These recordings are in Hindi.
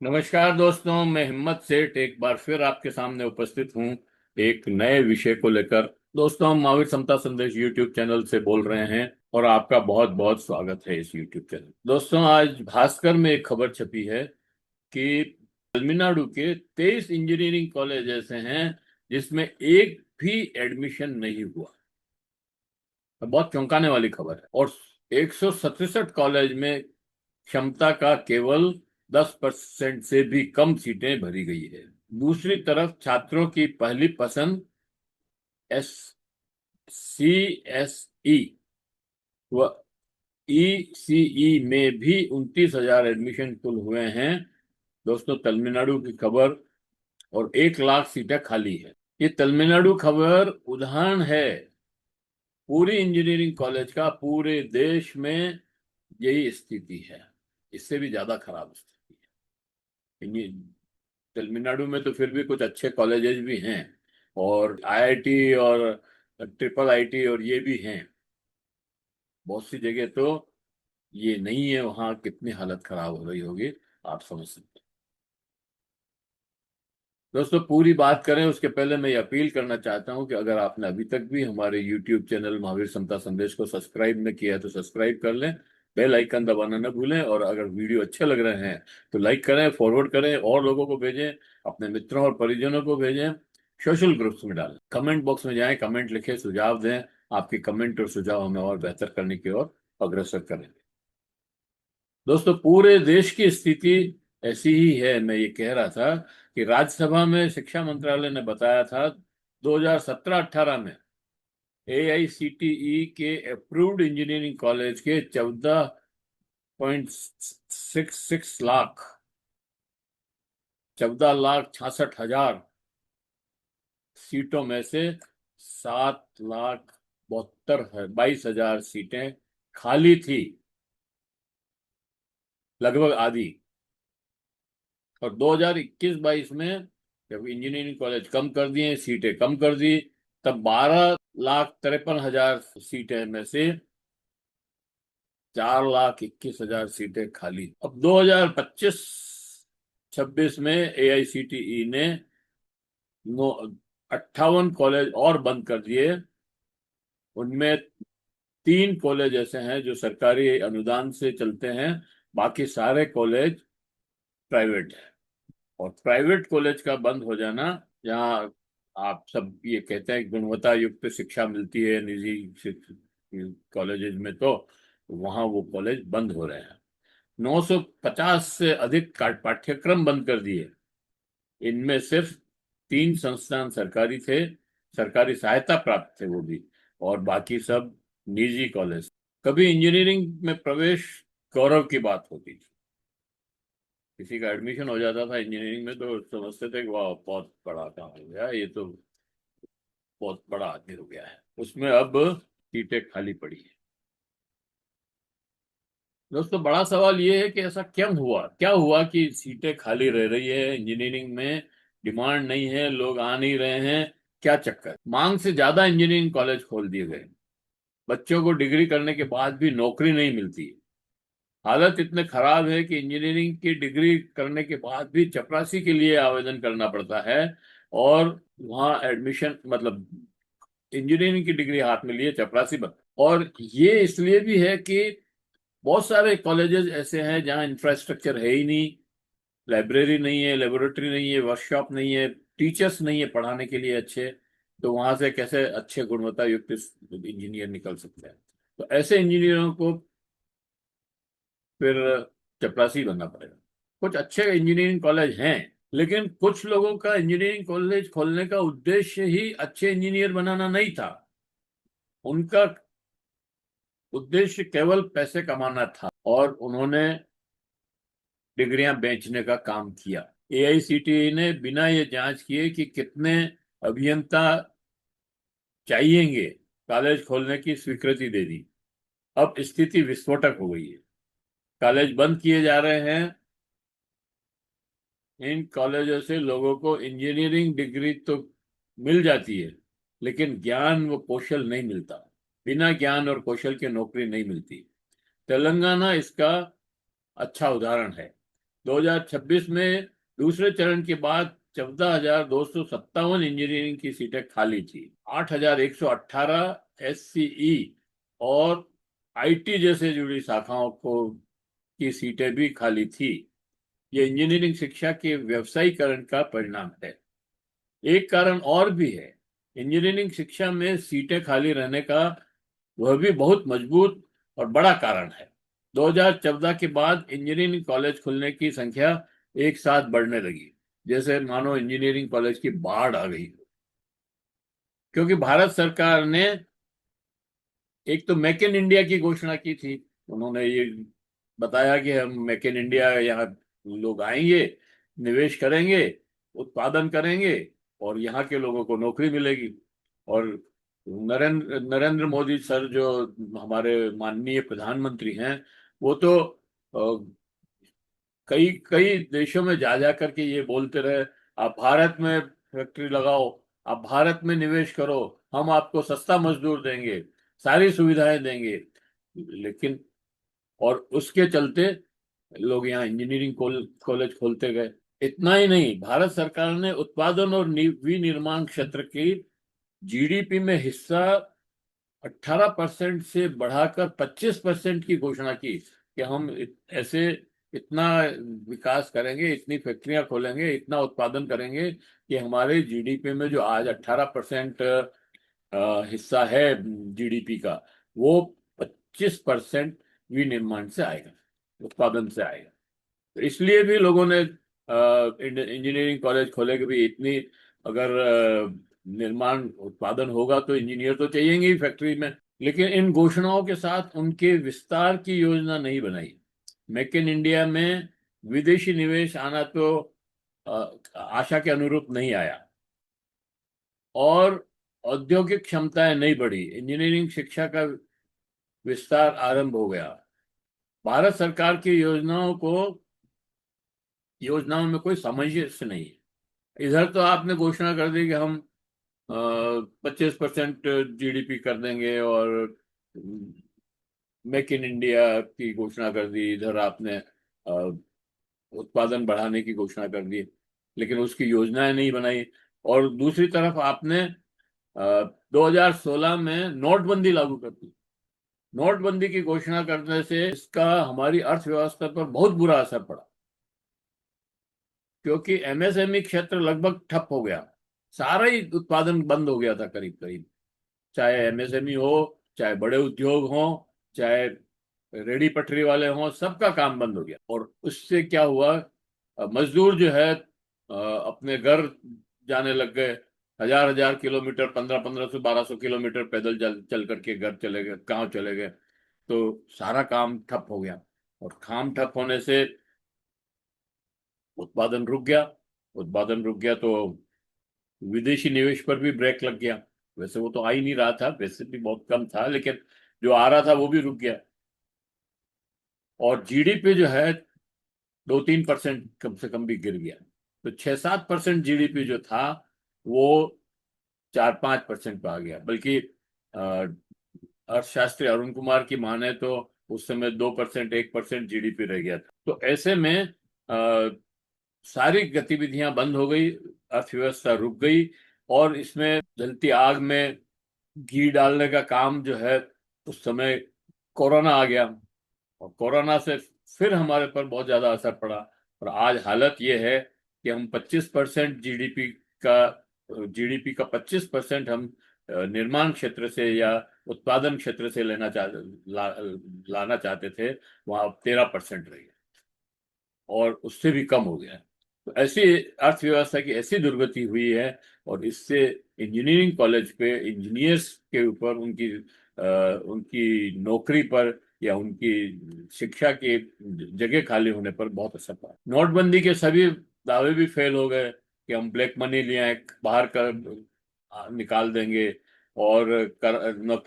नमस्कार दोस्तों, मैं हिम्मत सेठ एक बार फिर आपके सामने उपस्थित हूँ एक नए विषय को लेकर। दोस्तों, हम महावीर समता संदेश यूट्यूब चैनल से बोल रहे हैं और आपका बहुत बहुत स्वागत है इस यूट्यूब चैनल। दोस्तों, आज भास्कर में एक खबर छपी है कि तमिलनाडु के 23 इंजीनियरिंग कॉलेज ऐसे हैं जिसमें एक भी एडमिशन नहीं हुआ। बहुत चौंकाने वाली खबर है। और 167 कॉलेज में क्षमता का केवल 10% से भी कम सीटें भरी गई है। दूसरी तरफ छात्रों की पहली पसंद एस CSE व ECE में भी 29,000 एडमिशन कुल हुए हैं। दोस्तों, तमिलनाडु की खबर। और 1 लाख सीटें खाली है। ये तमिलनाडु खबर उदाहरण है पूरी इंजीनियरिंग कॉलेज का। पूरे देश में यही स्थिति है, इससे भी ज्यादा खराब स्थिति है। तमिलनाडु में तो फिर भी कुछ अच्छे कॉलेजेस भी हैं और IIT और ट्रिपल IT और ये भी हैं। बहुत सी जगह तो ये नहीं है। वहाँ कितनी हालत खराब हो रही होगी, आप समझ सकते हैं। दोस्तों, पूरी बात करें उसके पहले मैं ये अपील करना चाहता हूं कि अगर आपने अभी तक भी हमारे YouTube चैनल महावीर समता संदेश को सब्सक्राइब न किया है तो सब्सक्राइब कर लें। बेल आइकन दबाना न भूलें। और अगर वीडियो अच्छे लग रहे हैं तो लाइक करें, फॉरवर्ड करें, और लोगों को भेजें, अपने मित्रों और परिजनों को भेजें, सोशल ग्रुप्स में डालें, कमेंट बॉक्स में जाएं, कमेंट लिखें, सुझाव दें। आपके कमेंट और सुझाव हमें और बेहतर करने की ओर अग्रसर करेंगे। दोस्तों, पूरे देश की स्थिति ऐसी ही है। मैं ये कह रहा था कि राज्यसभा में शिक्षा मंत्रालय ने बताया था 2017-18 में AICTE के अप्रूव्ड इंजीनियरिंग कॉलेज के 14.66 लाख 14,66,000 सीटों में से 7,72,22,000 सीटें खाली थी, लगभग आधी। और 2021-22 में जब इंजीनियरिंग कॉलेज कम कर दिए, सीटें कम कर दी, तब 12,53,000 सीटें में से 4,21,000 सीटें खाली। अब 2025-26 में AICTE ने 58 कॉलेज और बंद कर दिए। उनमें 3 कॉलेज ऐसे हैं जो सरकारी अनुदान से चलते हैं, बाकी सारे कॉलेज प्राइवेट है। और प्राइवेट कॉलेज का बंद हो जाना, जहाँ आप सब ये कहते हैं गुणवत्ता युक्त शिक्षा मिलती है निजी कॉलेजेस में, तो वहाँ वो कॉलेज बंद हो रहे हैं। 950 से अधिक पाठ्यक्रम बंद कर दिए। इनमें सिर्फ 3 संस्थान सरकारी थे, सरकारी सहायता प्राप्त थे वो भी, और बाकी सब निजी कॉलेज। कभी इंजीनियरिंग में प्रवेश गौरव की बात होती थी। किसी का एडमिशन हो जाता था इंजीनियरिंग में तो समझते थे कि वाह, बहुत बड़ा काम हो गया, ये तो बहुत बड़ा आदमी हो गया है। उसमें अब सीटें खाली पड़ी है। दोस्तों, बड़ा सवाल ये है कि ऐसा क्यों हुआ, क्या हुआ कि सीटें खाली रह रही है इंजीनियरिंग में? डिमांड नहीं है, लोग आ नहीं रहे हैं, क्या चक्कर? मांग से ज्यादा इंजीनियरिंग कॉलेज खोल दिए गए। बच्चों को डिग्री करने के बाद भी नौकरी नहीं मिलती। हालत इतने खराब है कि इंजीनियरिंग की डिग्री करने के बाद भी चपरासी के लिए आवेदन करना पड़ता है। और वहाँ एडमिशन, मतलब इंजीनियरिंग की डिग्री हाथ में लिए चपरासी बन। और ये इसलिए भी है कि बहुत सारे कॉलेजेस ऐसे हैं जहाँ इंफ्रास्ट्रक्चर है ही नहीं। लाइब्रेरी नहीं है, लेबोरेटरी नहीं है, वर्कशॉप नहीं है, टीचर्स नहीं है पढ़ाने के लिए अच्छे। तो वहां से कैसे अच्छे गुणवत्ता युक्त इंजीनियर निकल सकते हैं? तो ऐसे इंजीनियरों को फिर चपरासी बनना पड़ेगा। कुछ अच्छे इंजीनियरिंग कॉलेज हैं, लेकिन कुछ लोगों का इंजीनियरिंग कॉलेज खोलने का उद्देश्य ही अच्छे इंजीनियर बनाना नहीं था। उनका उद्देश्य केवल पैसे कमाना था, और उन्होंने डिग्रियां बेचने का काम किया। AICTE ने बिना ये जांच किए कि कितने अभियंता चाहिएंगे, कॉलेज खोलने की स्वीकृति दे दी। अब स्थिति विस्फोटक हो गई है। कॉलेज बंद किए जा रहे हैं। इन कॉलेजों से लोगों को इंजीनियरिंग डिग्री तो मिल जाती है, लेकिन ज्ञान व कौशल नहीं मिलता। बिना ज्ञान और कौशल के नौकरी नहीं मिलती। तेलंगाना इसका अच्छा उदाहरण है। 2026 में दूसरे चरण के बाद 14,257 इंजीनियरिंग की सीटें खाली थी। 8,118 एससीई और आईटी जैसे जुड़ी शाखाओं को की सीटें भी खाली थी। ये इंजीनियरिंग शिक्षा के व्यवसायीकरण का परिणाम है। एक कारण और भी है, इंजीनियरिंग शिक्षा में सीटें खाली रहने का वह भी बहुत मजबूत और बड़ा कारण है। 2014 के बाद इंजीनियरिंग कॉलेज खुलने की संख्या एक साथ बढ़ने लगी, जैसे मानो इंजीनियरिंग कॉलेज की बाढ़ आ गई। क्योंकि भारत सरकार ने एक तो मेक इन इंडिया की घोषणा की थी। उन्होंने ये बताया कि हम मेक इन इंडिया, यहाँ लोग आएंगे, निवेश करेंगे, उत्पादन करेंगे और यहाँ के लोगों को नौकरी मिलेगी। और नरेंद्र मोदी सर, जो हमारे माननीय प्रधानमंत्री हैं, वो तो कई कई देशों में जा जा करके ये बोलते रहे, आप भारत में फैक्ट्री लगाओ, आप भारत में निवेश करो, हम आपको सस्ता मजदूर देंगे, सारी सुविधाएं देंगे। लेकिन और उसके चलते लोग यहाँ इंजीनियरिंग कॉलेज खोलते गए। इतना ही नहीं, भारत सरकार ने उत्पादन और विनिर्माण क्षेत्र की जीडीपी में हिस्सा 18% से बढ़ाकर 25% की घोषणा की कि हम ऐसे इतना विकास करेंगे, इतनी फैक्ट्रियां खोलेंगे, इतना उत्पादन करेंगे कि हमारे जीडीपी में जो आज 18% हिस्सा है जीडीपी का, वो 25% विनिर्माण से आएगा, उत्पादन से आएगा। तो इसलिए भी लोगों ने इंजीनियरिंग कॉलेज खोले कि भाई इतनी अगर निर्माण उत्पादन होगा तो इंजीनियर तो चाहिएंगे ही फैक्ट्री में। लेकिन इन घोषणाओं के साथ उनके विस्तार की योजना नहीं बनाई। मेक इन इंडिया में विदेशी निवेश आना तो आशा के अनुरूप नहीं आया और औद्योगिक क्षमताएं नहीं बढ़ी। इंजीनियरिंग शिक्षा का विस्तार आरंभ हो गया। भारत सरकार की योजनाओं में कोई सामंजस्य नहीं है। इधर तो आपने घोषणा कर दी कि हम 25% जीडीपी कर देंगे और मेक इन इंडिया की घोषणा कर दी, इधर आपने उत्पादन बढ़ाने की घोषणा कर दी, लेकिन उसकी योजनाएं नहीं बनाई। और दूसरी तरफ आपने 2016 में नोटबंदी लागू कर दी। नोटबंदी की घोषणा करने से इसका हमारी अर्थव्यवस्था पर बहुत बुरा असर पड़ा, क्योंकि एमएसएमई क्षेत्र लगभग ठप हो गया। सारा ही उत्पादन बंद हो गया था करीब करीब, चाहे एमएसएमई हो, चाहे बड़े उद्योग हो, चाहे रेडी पटरी वाले हों, सबका काम बंद हो गया। और उससे क्या हुआ, मजदूर जो है अपने घर जाने लग गए। हजार हजार किलोमीटर, 1500 1200 किलोमीटर पैदल चल चल करके घर चले गए, गांव चले गए। तो सारा काम ठप हो गया और काम ठप होने से उत्पादन रुक गया। उत्पादन रुक गया तो विदेशी निवेश पर भी ब्रेक लग गया। वैसे वो तो आ ही नहीं रहा था, वैसे भी बहुत कम था, लेकिन जो आ रहा था वो भी रुक गया। और जीडीपी जो है 2-3% कम से कम भी गिर गया। तो 6-7% जीडीपी जो था वो 4-5% पे आ गया। बल्कि अर्थशास्त्री अरुण कुमार की माने तो उस समय 2%, 1% जीडीपी रह गया था। तो ऐसे में सारी गतिविधियां बंद हो गई, अर्थव्यवस्था रुक गई। और इसमें जलती आग में घी डालने का काम जो है, उस समय कोरोना आ गया और कोरोना से फिर हमारे पर बहुत ज्यादा असर पड़ा। और आज हालत ये है कि हम 25% जीडीपी का 25% हम निर्माण क्षेत्र से या उत्पादन क्षेत्र से लाना चाहते थे, वहां 13% रह गया और उससे भी कम हो गया। तो ऐसी अर्थव्यवस्था की ऐसी दुर्गति हुई है। और इससे इंजीनियरिंग कॉलेज पे इंजीनियर्स के ऊपर, उनकी नौकरी पर या उनकी शिक्षा के जगह खाली होने पर बहुत असर पड़ा। नोटबंदी के सभी दावे भी फेल हो गए कि हम ब्लैक मनी ले आए, बाहर कर निकाल देंगे और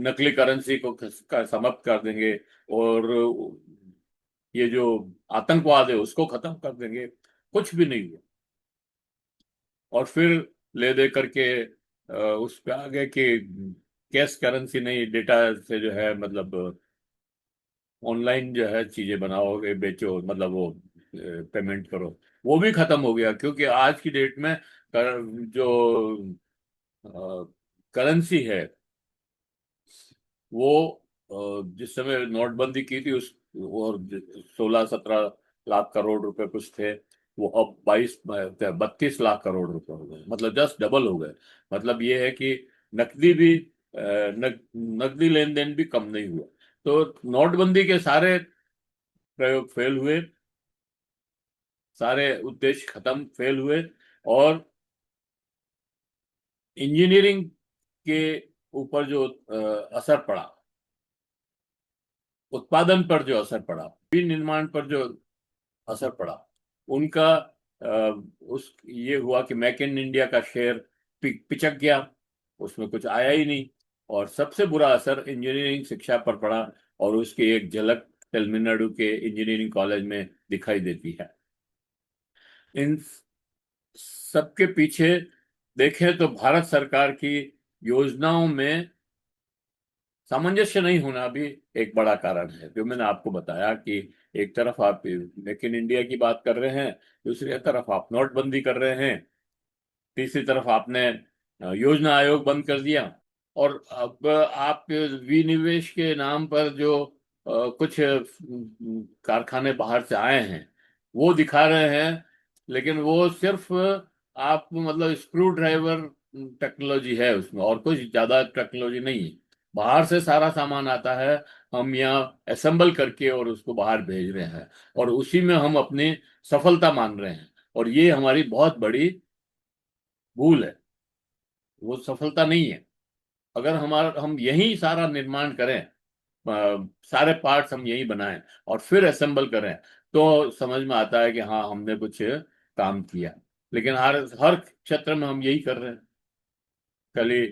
नकली करेंसी को समाप्त कर देंगे और ये जो आतंकवाद है उसको खत्म कर देंगे। कुछ भी नहीं हुआ। और फिर ले दे करके उस पे आ गए कि कैश करेंसी नहीं, डेटा से जो है, मतलब ऑनलाइन जो है चीजें बनाओगे, बेचो, मतलब वो पेमेंट करो, वो भी खत्म हो गया, क्योंकि आज की डेट में जो करेंसी है वो जिस समय नोटबंदी की थी उस, और 16-17 लाख करोड़ रुपए कुछ थे, वो अब 22-32 लाख करोड़ रुपए हो गए, मतलब जस्ट डबल हो गए। मतलब ये है कि नकदी भी नकदी लेन देन भी कम नहीं हुआ। तो नोटबंदी के सारे प्रयोग फेल हुए, सारे उद्देश्य खत्म, फेल हुए। और इंजीनियरिंग के ऊपर जो असर पड़ा, उत्पादन पर जो असर पड़ा, विनिर्माण पर जो असर पड़ा, उनका उस ये हुआ कि मेक इन इंडिया का शेयर पिचक गया, उसमें कुछ आया ही नहीं। और सबसे बुरा असर इंजीनियरिंग शिक्षा पर पड़ा, और उसकी एक झलक तमिलनाडु के इंजीनियरिंग कॉलेज में दिखाई देती है। इन सबके पीछे देखें तो भारत सरकार की योजनाओं में सामंजस्य नहीं होना भी एक बड़ा कारण है। जो मैंने आपको बताया कि एक तरफ आप मेक इन इंडिया की बात कर रहे हैं, दूसरी तरफ आप नोटबंदी कर रहे हैं, तीसरी तरफ आपने योजना आयोग बंद कर दिया, और अब आप विनिवेश के नाम पर जो कुछ कारखाने बाहर से आए हैं वो दिखा रहे हैं, लेकिन वो सिर्फ आप मतलब स्क्रू ड्राइवर टेक्नोलॉजी है उसमें, और कुछ ज्यादा टेक्नोलॉजी नहीं है। बाहर से सारा सामान आता है, हम यहाँ असेंबल करके और उसको बाहर भेज रहे हैं, और उसी में हम अपनी सफलता मान रहे हैं। और ये हमारी बहुत बड़ी भूल है, वो सफलता नहीं है। अगर हमारा हम यही सारा निर्माण करें, सारे पार्ट्स हम यही बनाएं और फिर असेंबल करें, तो समझ में आता है कि हाँ हमने कुछ काम किया। लेकिन हर हर क्षेत्र में हम यही कर रहे हैं, खाली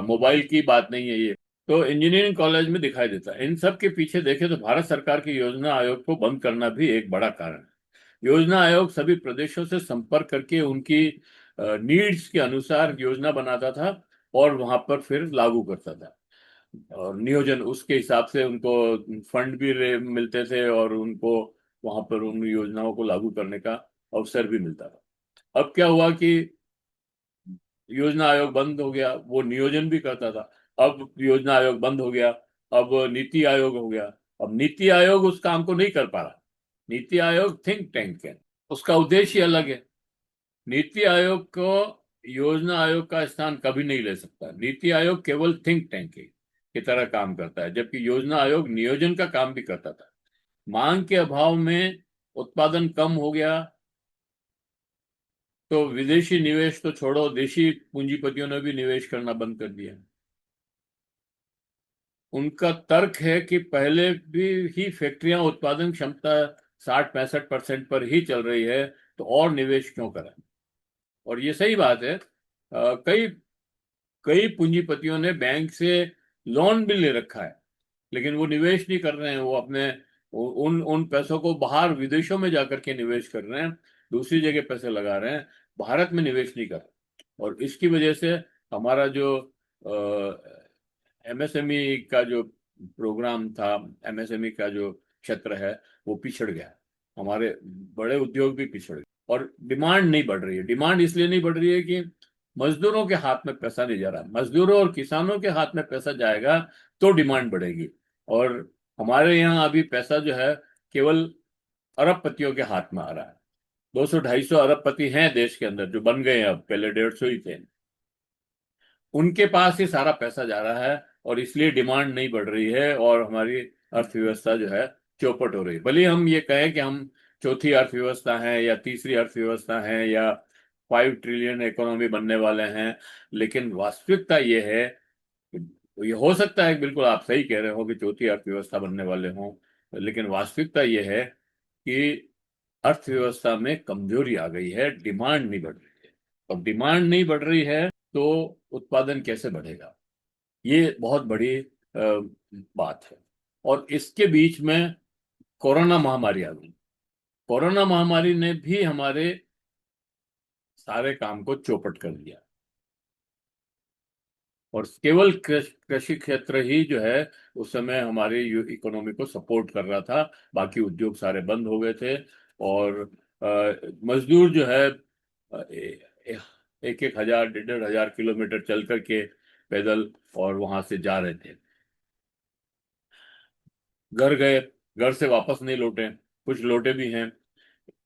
मोबाइल की बात नहीं है ये। तो इंजीनियरिंग कॉलेज में दिखाई देता है। इन सब के पीछे देखें तो भारत सरकार की योजना आयोग को बंद करना भी एक बड़ा कारण है। योजना आयोग सभी प्रदेशों से संपर्क करके उनकी नीड्स के अनुसार योजना बनाता था, और वहां पर फिर लागू करता था, और नियोजन उसके हिसाब से उनको फंड भी मिलते थे, और उनको वहां पर उन योजनाओं को लागू करने का अवसर भी मिलता था। अब क्या हुआ कि योजना आयोग बंद हो गया, वो नियोजन भी करता था। अब योजना आयोग बंद हो गया, अब नीति आयोग हो गया। अब नीति आयोग उस काम को नहीं कर पा रहा। नीति आयोग थिंक टैंक है, उसका उद्देश्य अलग है। नीति आयोग को योजना आयोग का स्थान कभी नहीं ले सकता। नीति आयोग केवल थिंक टैंक की तरह काम करता है, जबकि योजना आयोग नियोजन का काम भी करता था। मांग के अभाव में उत्पादन कम हो गया, तो विदेशी निवेश तो छोड़ो, देशी पूंजीपतियों ने भी निवेश करना बंद कर दिया। उनका तर्क है कि पहले भी ही फैक्ट्रियां उत्पादन क्षमता 60-65% पर ही चल रही है, तो और निवेश क्यों करें। और ये सही बात है। कई कई पूंजीपतियों ने बैंक से लोन भी ले रखा है, लेकिन वो निवेश नहीं कर रहे हैं। वो अपने उन उन पैसों को बाहर विदेशों में जाकर के निवेश कर रहे हैं, दूसरी जगह पैसे लगा रहे हैं, भारत में निवेश नहीं कर रहे। और इसकी वजह से हमारा जो एमएसएमई का जो प्रोग्राम था, एमएसएमई का जो क्षेत्र है, वो पिछड़ गया। हमारे बड़े उद्योग भी पिछड़ गए, और डिमांड नहीं बढ़ रही है। डिमांड इसलिए नहीं बढ़ रही है कि मजदूरों के हाथ में पैसा नहीं जा रहा। मजदूरों और किसानों के हाथ में पैसा जाएगा तो डिमांड बढ़ेगी। और हमारे यहाँ अभी पैसा जो है केवल अरबपतियों के हाथ में आ रहा है। 200-250 अरबपति हैं देश के अंदर, जो बन गए हैं, अब पहले 150 ही थे। उनके पास ही सारा पैसा जा रहा है, और इसलिए डिमांड नहीं बढ़ रही है, और हमारी अर्थव्यवस्था जो है चौपट हो रही है। भले हम ये कहें कि हम चौथी अर्थव्यवस्था हैं या तीसरी अर्थव्यवस्था हैं या 5 ट्रिलियन इकोनॉमी बनने वाले हैं, लेकिन वास्तविकता ये है, ये हो सकता है कि बिल्कुल आप सही कह रहे हो कि चौथी अर्थव्यवस्था बनने वाले हों, लेकिन वास्तविकता ये है कि अर्थव्यवस्था में कमजोरी आ गई है, डिमांड नहीं बढ़ रही है। और डिमांड नहीं बढ़ रही है तो उत्पादन कैसे बढ़ेगा, ये बहुत बड़ी बात है। और इसके बीच में कोरोना महामारी आ गई। कोरोना महामारी ने भी हमारे सारे काम को चौपट कर दिया, और केवल कृषि क्षेत्र ही जो है उस समय हमारी इकोनॉमी को सपोर्ट कर रहा था, बाकी उद्योग सारे बंद हो गए थे। और मजदूर जो है एक एक हजार 1,500 किलोमीटर चल करके पैदल और वहां से जा रहे थे। घर गए, घर से वापस नहीं लौटे, कुछ लौटे भी हैं।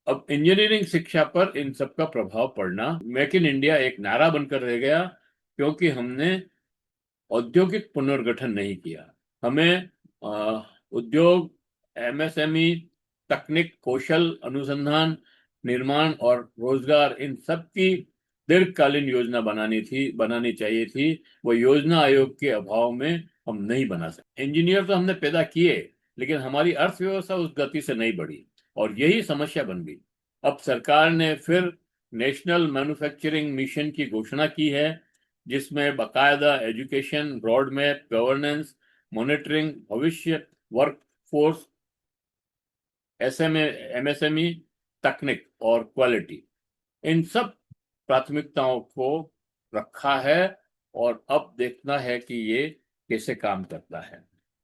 अब इंजीनियरिंग शिक्षा पर इन सब का प्रभाव पड़ना, मेक इन इंडिया एक नारा बनकर रह गया, क्योंकि हमने औद्योगिक पुनर्गठन नहीं किया। हमें उद्योग, एमएसएमई, तकनीक, कौशल, अनुसंधान, निर्माण और रोजगार, इन सब की दीर्घकालीन योजना बनानी चाहिए थी। वो योजना आयोग के अभाव में हम नहीं बना सकते। इंजीनियर तो हमने पैदा किए, लेकिन हमारी अर्थव्यवस्था उस गति से नहीं बढ़ी, और यही समस्या बन गई। अब सरकार ने फिर नेशनल मैन्युफैक्चरिंग मिशन की घोषणा की है, जिसमें बाकायदा education, road map, governance, monitoring, भविष्य, वर्क फोर्स, एसएमए, एमएसएमई, तकनीक और क्वालिटी, इन सब प्राथमिकताओं को रखा है। और अब देखना है कि ये कैसे काम करता है।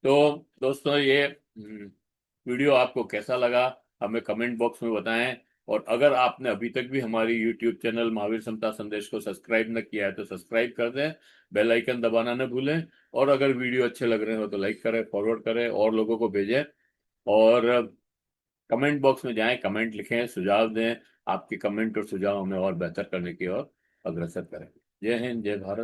तो दोस्तों, ये वीडियो आपको कैसा लगा, हमें कमेंट बॉक्स में बताएं। और अगर आपने अभी तक भी हमारी यूट्यूब चैनल महावीर समता संदेश को सब्सक्राइब न किया है तो सब्सक्राइब कर दें, बेल आइकन दबाना न भूलें। और अगर वीडियो अच्छे लग रहे हो तो लाइक करें, फॉरवर्ड करें और लोगों को भेजें। और कमेंट बॉक्स में जाएं, कमेंट लिखें, सुझाव दें। आपके कमेंट और सुझाव हमें और बेहतर करने की ओर अग्रसर करें। जय हिंद, जय भारत।